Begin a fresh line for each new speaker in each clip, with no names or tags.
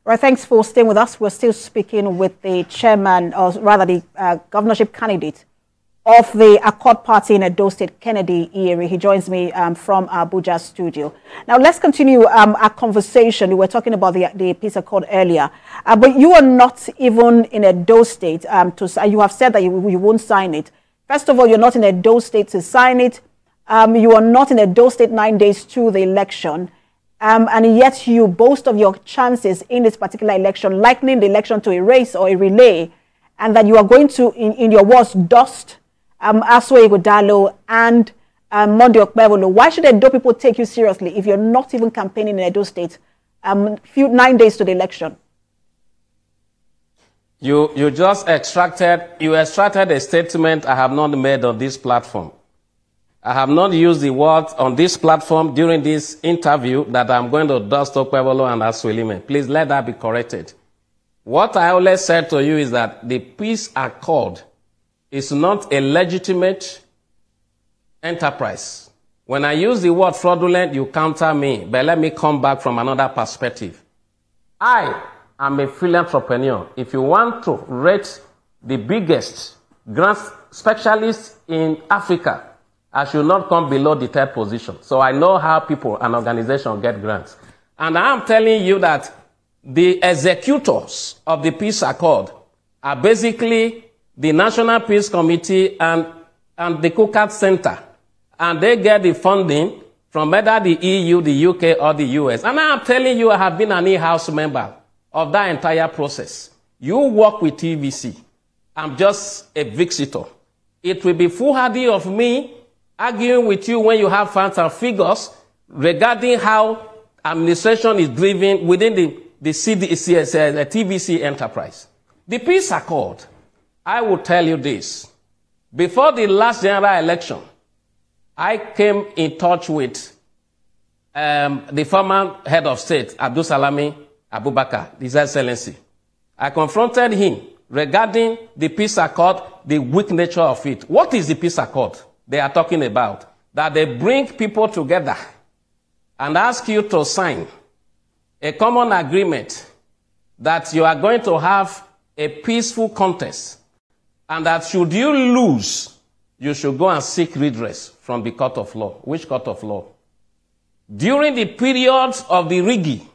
Right, thanks for staying with us. We're still speaking with the chairman, or rather the governorship candidate of the Accord Party in Edo State, Kennedy Iyere. He joins me from Abuja studio. Now, let's continue our conversation. We were talking about the peace accord earlier, but you are not even in Edo State. You have said that you won't sign it. First of all, you're not in Edo State to sign it. You are not in Edo State 9 days to the election. And yet you boast of your chances in this particular election, likening the election to a race or a relay, and that you are going to, in your words, dust Aswe Ighodalo and Monday Okpebholo. Why should Edo people take you seriously if you're not even campaigning in Edo State 9 days to the election?
You extracted a statement I have not made on this platform. I have not used the word on this platform during this interview that I'm going to dust Okpebholo and Aswelime. Please let that be corrected. What I always said to you is that the peace accord is not a legitimate enterprise. When I use the word fraudulent, you counter me. But let me come back from another perspective. I am a free entrepreneur. If you want to rate the biggest grant specialist in Africa, I should not come below the third position. So I know how people and organizations get grants. And I am telling you that the executors of the peace accord are basically the National Peace Committee and the Cookout Center. And they get the funding from either the EU, the UK, or the US. And I am telling you, I have been an in-house member of that entire process. You work with TVC. I'm just a visitor. It will be foolhardy of me arguing with you when you have facts and figures regarding how administration is driven within the TVC enterprise. The peace accord, I will tell you this. Before the last general election, I came in touch with the former head of state, Abdul Salami Abubakar, His Excellency. I confronted him regarding the peace accord, the weak nature of it. What is the peace accord they are talking about? That they bring people together and ask you to sign a common agreement that you are going to have a peaceful contest, and that should you lose, you should go and seek redress from the court of law. Which court of law? During the periods of the rigging,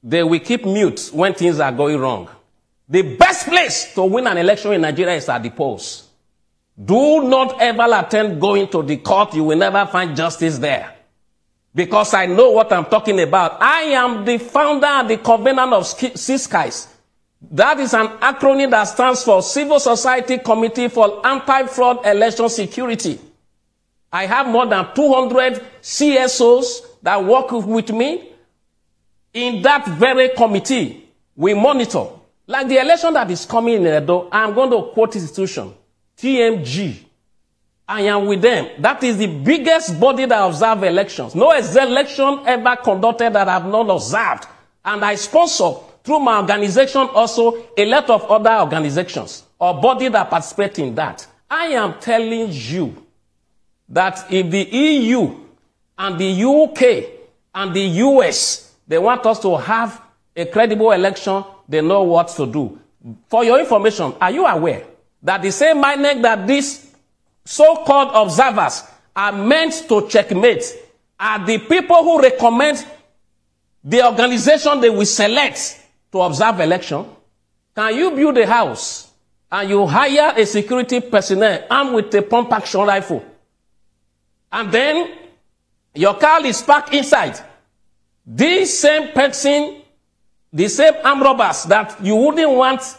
they will keep mute when things are going wrong. The best place to win an election in Nigeria is at the polls. Do not ever attempt going to the court. You will never find justice there. Because I know what I'm talking about. I am the founder and the covenant of CSKIS. That is an acronym that stands for Civil Society Committee for Anti-Fraud Election Security. I have more than 200 CSOs that work with me. In that very committee, we monitor. Like the election that is coming in Edo, I'm going to quote institution. TMG. I am with them. That is the biggest body that observes elections. No election ever conducted that I have not observed. And I sponsor, through my organization also, a lot of other organizations or bodies that participate in that. I am telling you that if the EU and the UK and the US, they want us to have a credible election, they know what to do. For your information, are you aware that the same INEC that these so-called observers are meant to checkmate are the people who recommend the organization they will select to observe election? Can you build a house and you hire a security personnel armed with a pump action rifle, and then your car is parked inside? This same person, the same armed robbers that you wouldn't want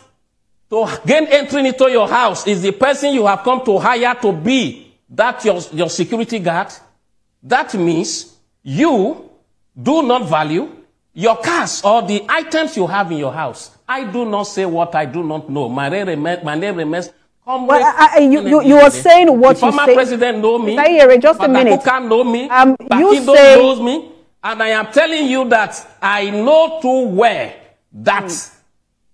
to gain entry into your house is the person you have come to hire to be that your security guard. That means you do not value your cars or the items you have in your house. I do not say what I do not know. My name remains.
You are saying what
the
you say.
Former president know me.
Iyere, just a minute.
Know me.
You say
knows me. And I am telling you that I know too well that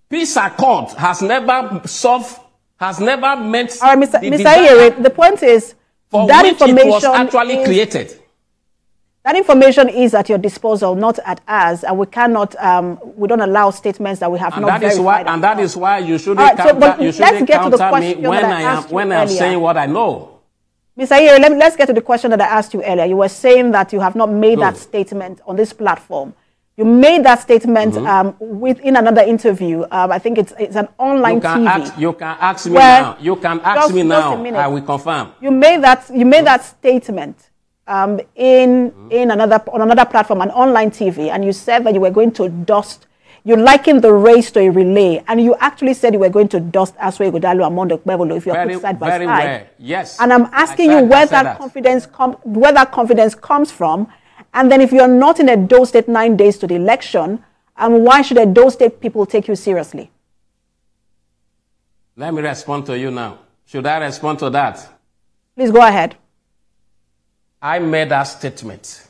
peace accord has never solved, has never meant.
All right, Mr. Iyere, the point is
for
that
which
information
it was actually created.
That information is at your disposal, not at ours, and we cannot, we don't allow statements that we have not verified.
And that is why you shouldn't counter me when I'm saying what I know.
Mr. Iyere, let's get to the question that I asked you earlier. You were saying that you have not made that statement on this platform. You made that statement within another interview. I think it's an online TV.
You can ask me now. You can ask me now. I will confirm.
You made that statement on another platform, an online TV, and you said that you were going to dust. You likened the race to a relay, and you actually said you were going to dust Aswe Godalo and Mondo Kbebolo if you are put side by side.
Well. Yes.
And I'm asking you where that confidence comes from, and then if you are not in Edo State 9 days to the election, why should Edo State people take you seriously?
Let me respond to you now. Should I respond to that?
Please go ahead.
I made that statement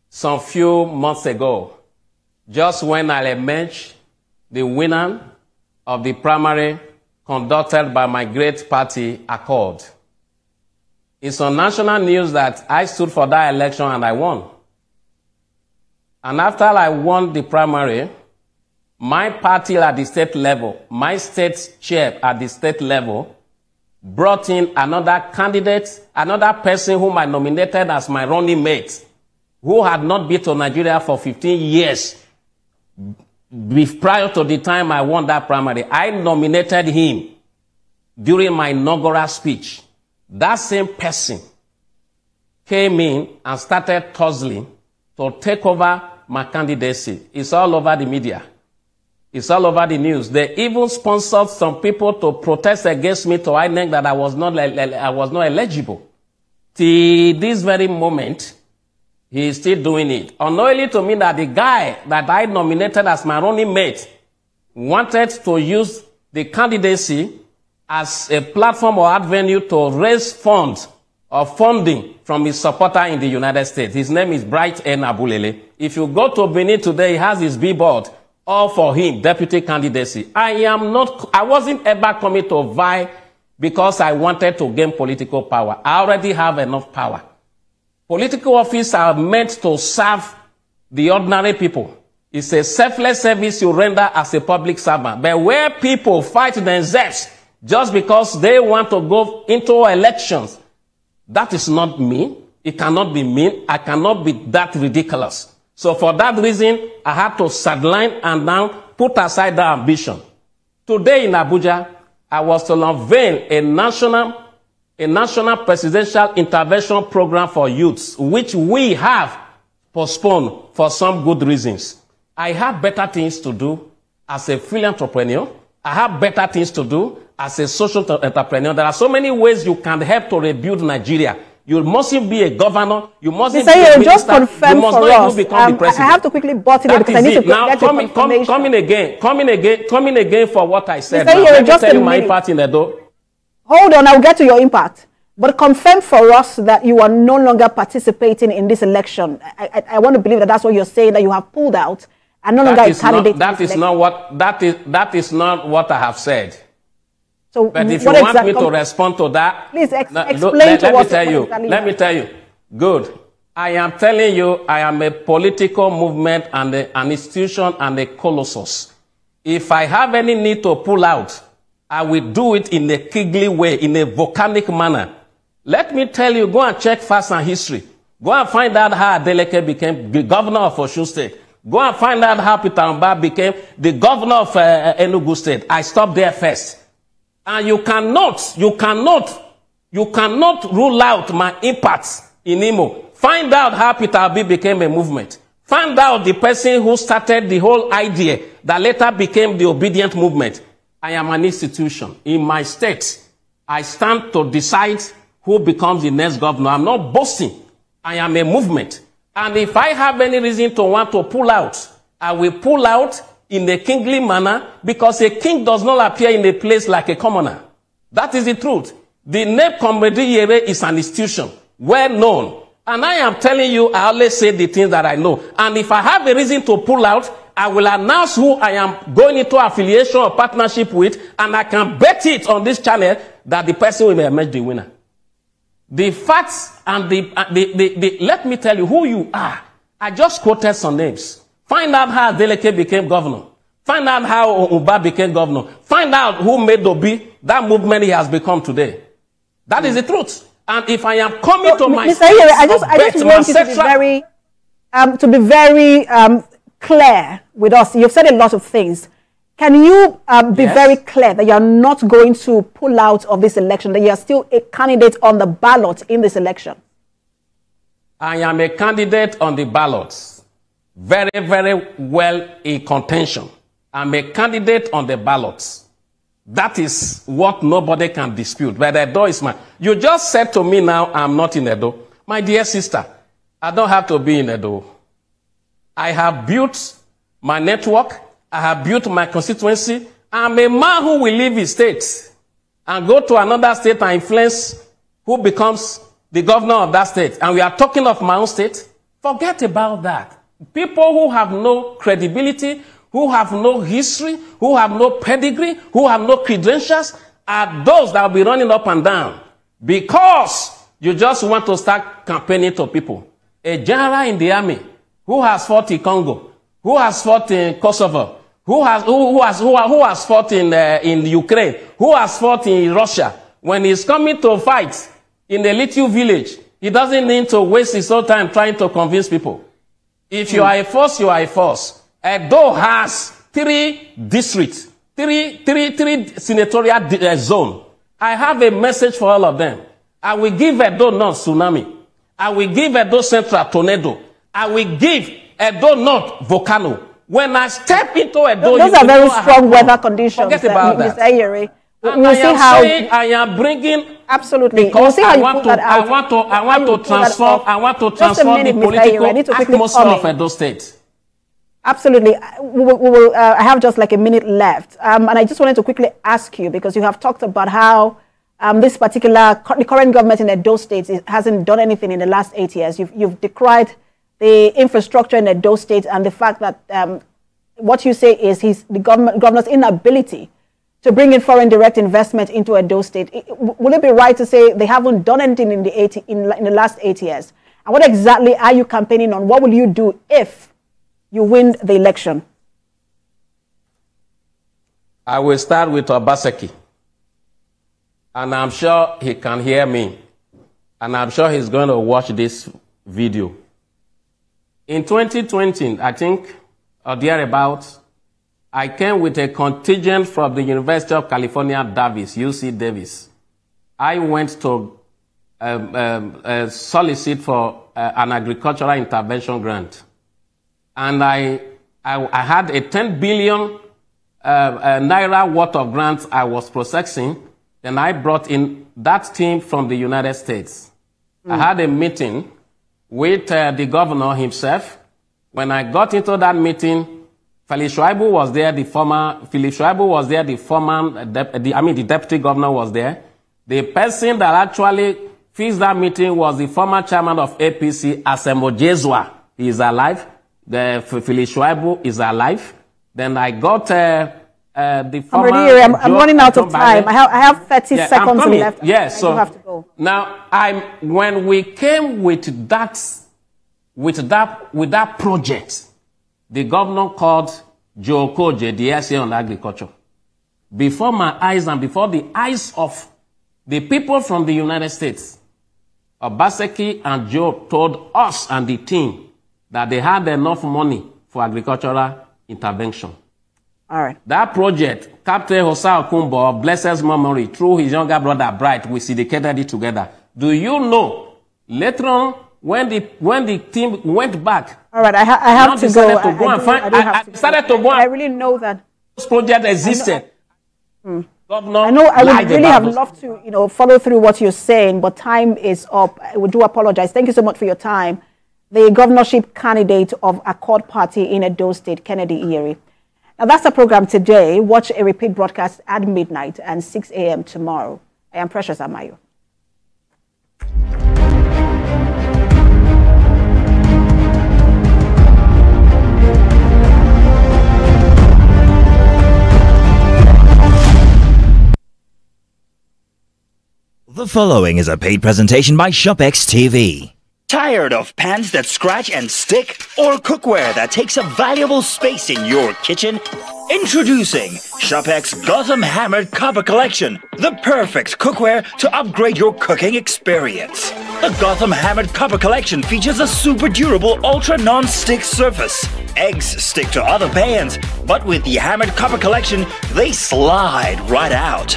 some few months ago, just when I emerged the winner of the primary conducted by my great party, Accord. It's on national news that I stood for that election and I won. And after I won the primary, my party at the state level, my state chair at the state level, brought in another candidate, another person whom I nominated as my running mate, who had not been to Nigeria for 15 years. Prior to the time I won that primary, I nominated him during my inaugural speech. That same person came in and started tussling to take over my candidacy. It's all over the media. It's all over the news. They even sponsored some people to protest against me to INEC that I was not eligible. Till this very moment, he is still doing it. Unknowingly to me that the guy that I nominated as my running mate wanted to use the candidacy as a platform or avenue to raise funds or funding from his supporter in the United States. His name is Bright N. Abulele. If you go to Benin today, he has his billboard all for him, deputy candidacy. I wasn't ever coming to vie because I wanted to gain political power. I already have enough power. Political office are meant to serve the ordinary people. It's a selfless service you render as a public servant. But where people fight themselves just because they want to go into elections, that is not me. It cannot be me. I cannot be that ridiculous. So for that reason, I had to sideline and now put aside that ambition. Today in Abuja, I was to unveil a national presidential intervention program for youths, which we have postponed for some good reasons. I have better things to do as a free entrepreneur. I have better things to do as a social entrepreneur. There are so many ways you can help to rebuild Nigeria. You mustn't be a governor. You mustn't be a minister.
Just confirm
you must
for
not
us.
Even become the president.
I have to quickly butt in because I need to get your confirmation.
Coming again for what I said.
Let me
tell you my impact in the door.
Hold on, I'll get to your impact. But confirm for us that you are no longer participating in this election. I want to believe that that's what you're saying, that you have pulled out and no longer a candidate.
That is not what I have said.
So
but if you want me to respond to that,
please explain to us.
Let me tell you. Good. I am telling you, I am a political movement and an institution and a colossus. If I have any need to pull out, I will do it in a kingly way, in a volcanic manner. Let me tell you, go and check facts and history. Go and find out how Adeleke became the governor of Osun State. Go and find out how Peter Mba became the governor of Enugu State. I stopped there first. And you cannot rule out my impacts in Imo. Find out how Peter Obi became a movement. Find out the person who started the whole idea that later became the obedient movement. I am an institution. In my state, I stand to decide who becomes the next governor. I'm not boasting. I am a movement. And if I have any reason to want to pull out, I will pull out in a kingly manner, because a king does not appear in a place like a commoner. That is the truth. The name Comrade Iyere is an institution, well known. And I am telling you, I always say the things that I know. And if I have a reason to pull out, I will announce who I am going into affiliation or partnership with, and I can bet it on this channel that the person will emerge the winner. The facts and let me tell you who you are. I just quoted some names. Find out how Adeleke became governor. Find out how Uba became governor. Find out who made Obi that movement he has become today. That is the truth. And if I am coming to my
Mr. Iyere, I just want you to be very clear with us. You've said a lot of things. Can you be very clear that you're not going to pull out of this election, that you're still a candidate on the ballot in this election?
I am a candidate on the ballot. Very, very well in contention. I'm a candidate on the ballot. That is what nobody can dispute. But Edo is mine. You just said to me now, I'm not in Edo. My dear sister, I don't have to be in Edo. I have built my network. I have built my constituency. I'm a man who will leave his state and go to another state and influence who becomes the governor of that state. And we are talking of my own state. Forget about that. People who have no credibility, who have no history, who have no pedigree, who have no credentials, are those that will be running up and down because you just want to start campaigning to people. A general in the army who has fought in Congo, who has fought in Kosovo, who has fought in Ukraine, who has fought in Russia, when he's coming to fight in a little village, he doesn't need to waste his whole time trying to convince people. If you are a force, you are a force. Edo has 3 districts, three senatorial zones. I have a message for all of them. I will give Edo North tsunami. I will give Edo Central tornado. I will give Edo North volcano. When I step into Edo,
those are very strong weather conditions.
Forget about that.
Mr. Iyere.
We'll see how I am bringing.
Absolutely.
Because
we'll see how
I want to transform the political atmosphere of Edo State.
Absolutely. I have just like a minute left. And I just wanted to quickly ask you, because you have talked about how the current government in Edo State hasn't done anything in the last 8 years. You've decried the infrastructure in Edo State and the fact that what you say is the governor's inability to bring in foreign direct investment into Edo State. Will it be right to say they haven't done anything in the last 8 years? And what exactly are you campaigning on? What will you do if you win the election?
I will start with Obaseki. And I'm sure he can hear me. And I'm sure he's going to watch this video. In 2020, I think, or thereabouts, I came with a contingent from the University of California, Davis, UC Davis. I went to solicit for an agricultural intervention grant. And I had a 10 billion naira worth of grants I was processing. Then I brought in that team from the United States. I had a meeting with the governor himself. When I got into that meeting, Philip Shuaibu was there, the deputy governor was there. The person that actually fixed that meeting was the former chairman of APC, Asemo Jezua. He is alive. The Philip Shuaibu is alive. Then I got the former...
I'm running out of time. I have 30 seconds left.
Yes, so
I have to go.
Now, when we came with that project, the governor called Joe Koje, the SA on agriculture. Before my eyes and before the eyes of the people from the United States, Obaseki and Joe told us and the team that they had enough money for agricultural intervention.
All right.
That project, Captain Hosa Okumbo, of blessed memory, through his younger brother Bright, we syndicated it together. Do you know, later on, when the team went back...
All right, I have to go.
I decided to go.
I really know that
this project existed.
I know I would really have loved to, follow through what you're saying, but time is up. I do apologize. Thank you so much for your time. The governorship candidate of Accord Party in Edo State, Kennedy Iyere. Now, that's the program today. Watch a repeat broadcast at midnight and 6 a.m. tomorrow. I am Precious Amayo.
The The following is a paid presentation by ShopX TV.
Tired of pans that scratch and stick? Or cookware that takes up valuable space in your kitchen? Introducing ShopX Gotham Hammered Copper Collection, the perfect cookware to upgrade your cooking experience. The Gotham Hammered Copper Collection features a super durable ultra non-stick surface. Eggs stick to other pans, but with the Hammered Copper Collection, they slide right out.